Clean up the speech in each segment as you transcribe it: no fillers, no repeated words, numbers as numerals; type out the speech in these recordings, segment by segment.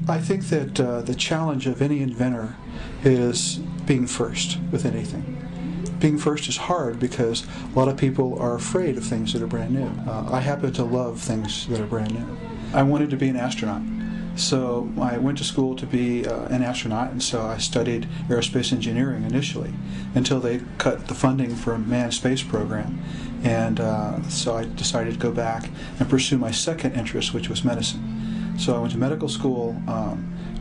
I think that the challenge of any inventor is being first with anything. Being first is hard because a lot of people are afraid of things that are brand new. I happen to love things that are brand new. I wanted to be an astronaut, so I went to school to be an astronaut, and so I studied aerospace engineering initially until they cut the funding for a manned space program, and so I decided to go back and pursue my second interest, which was medicine. So I went to medical school,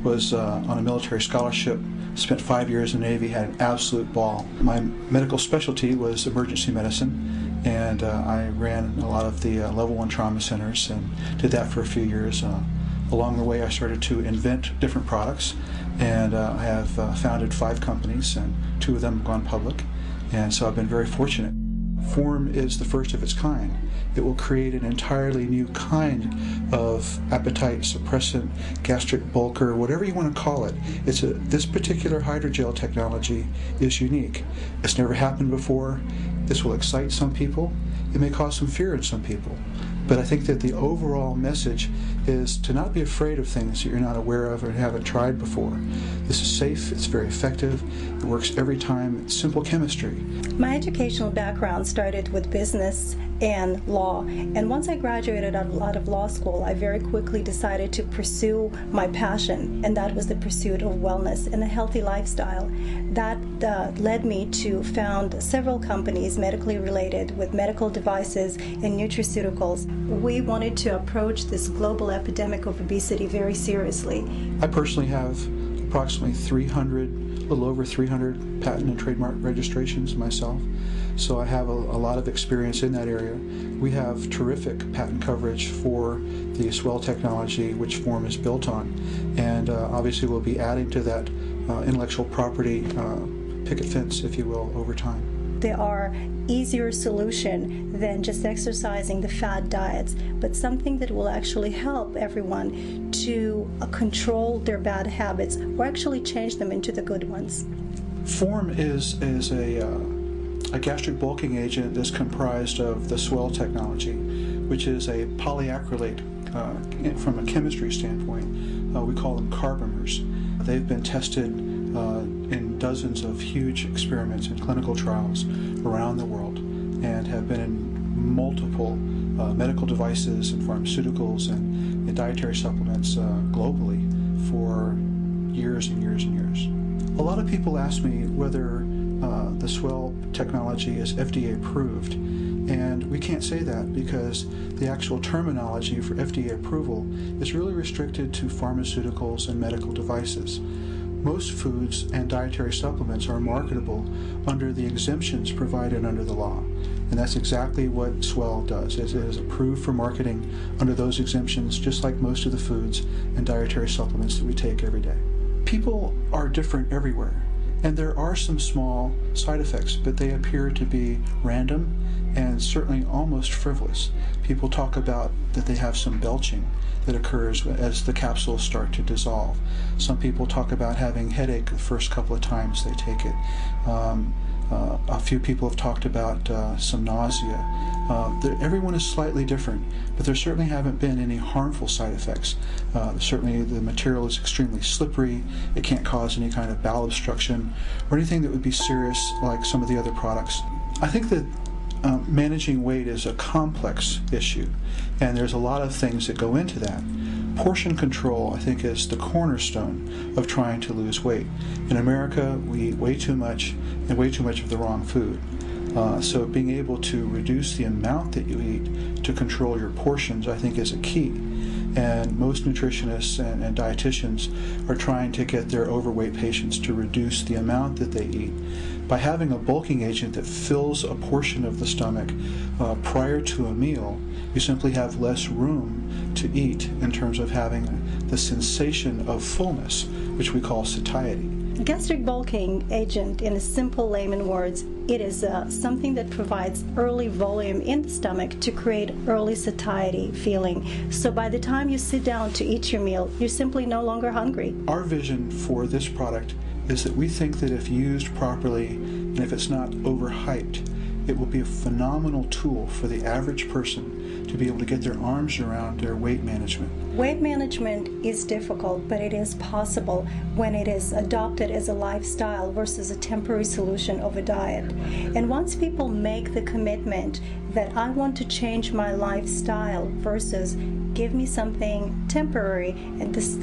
was on a military scholarship, spent 5 years in the Navy, had an absolute ball. My medical specialty was emergency medicine, and I ran a lot of the level 1 trauma centers and did that for a few years. Along the way I started to invent different products, and I have founded 5 companies, and 2 of them have gone public, and so I've been very fortunate. Form is the first of its kind. It will create an entirely new kind of appetite suppressant, gastric bulker, whatever you want to call it. This particular hydrogel technology is unique. It's never happened before. This will excite some people. It may cause some fear in some people. But I think that the overall message is to not be afraid of things that you're not aware of or haven't tried before. This is safe, it's very effective, it works every time, it's simple chemistry. My educational background started with business and law, and once I graduated out of law school, I very quickly decided to pursue my passion, and that was the pursuit of wellness and a healthy lifestyle. That led me to found several companies medically related with medical devices and nutraceuticals. We wanted to approach this global epidemic of obesity very seriously. I personally have approximately 300, a little over 300 patent and trademark registrations myself, so I have a lot of experience in that area. We have terrific patent coverage for the swell technology which Form is built on, and obviously we'll be adding to that intellectual property picket fence, if you will, over time. There are easier solution than just exercising the fad diets, but something that will actually help everyone to control their bad habits or actually change them into the good ones. Form is a gastric bulking agent that's comprised of the swell technology, which is a polyacrylate from a chemistry standpoint. We call them carbomers. They've been tested in dozens of huge experiments and clinical trials around the world, and have been in multiple medical devices and pharmaceuticals and dietary supplements globally for years and years and years. A lot of people ask me whether the swell technology is FDA approved, and we can't say that because the actual terminology for FDA approval is really restricted to pharmaceuticals and medical devices. Most foods and dietary supplements are marketable under the exemptions provided under the law, and that's exactly what Swell does. It is approved for marketing under those exemptions, just like most of the foods and dietary supplements that we take every day. People are different everywhere, and there are some small side effects, but they appear to be random and certainly almost frivolous. People talk about that they have some belching that occurs as the capsules start to dissolve. Some people talk about having headache the first couple of times they take it. A few people have talked about some nausea. Everyone is slightly different, but there certainly haven't been any harmful side effects. Certainly the material is extremely slippery. It can't cause any kind of bowel obstruction or anything that would be serious like some of the other products. I think that managing weight is a complex issue, and there's a lot of things that go into that. Portion control, I think, is the cornerstone of trying to lose weight. In America, we eat way too much and way too much of the wrong food. So being able to reduce the amount that you eat to control your portions, I think, is a key. And most nutritionists and dietitians are trying to get their overweight patients to reduce the amount that they eat. By having a bulking agent that fills a portion of the stomach prior to a meal, you simply have less room to eat in terms of having the sensation of fullness, which we call satiety. Gastric bulking agent, in a simple layman words, it is something that provides early volume in the stomach to create early satiety feeling. So by the time you sit down to eat your meal, you're simply no longer hungry. Our vision for this product is that we think that if used properly and if it's not overhyped, it will be a phenomenal tool for the average person to be able to get their arms around their weight management. Weight management is difficult, but it is possible when it is adopted as a lifestyle versus a temporary solution of a diet. And once people make the commitment that I want to change my lifestyle versus give me something temporary and this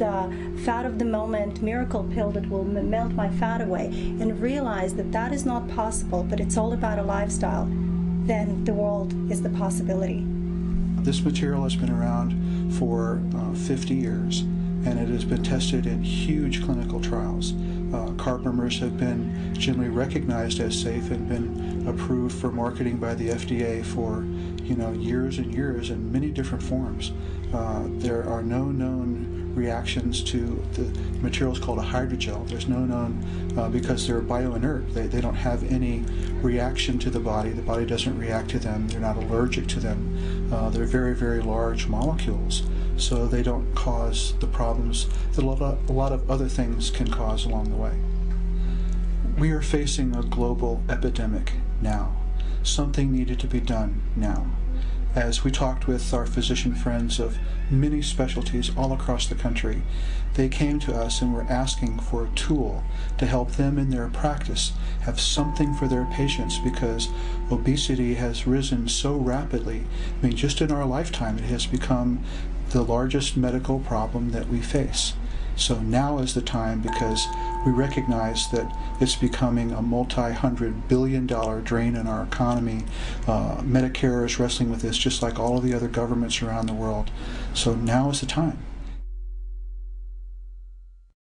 fat of the moment miracle pill that will melt my fat away, and realize that that is not possible, but it's all about a lifestyle, then the world is the possibility. This material has been around for 50 years, and it has been tested in huge clinical trials. Carbomers have been generally recognized as safe and been approved for marketing by the FDA for years and years in many different forms. There are no known reactions to the materials called a HydroGel. There's no known, because they're bioinert, they don't have any reaction to the body doesn't react to them, they're not allergic to them. They're very, very large molecules, so they don't cause the problems that a lot of other things can cause along the way. We are facing a global epidemic now. Something needed to be done now. As we talked with our physician friends of many specialties all across the country, they came to us and were asking for a tool to help them in their practice have something for their patients, because obesity has risen so rapidly. I mean, just in our lifetime, it has become the largest medical problem that we face. So now is the time, because we recognize that it's becoming a multi-$100 billion drain in our economy. Medicare is wrestling with this just like all of the other governments around the world. So now is the time.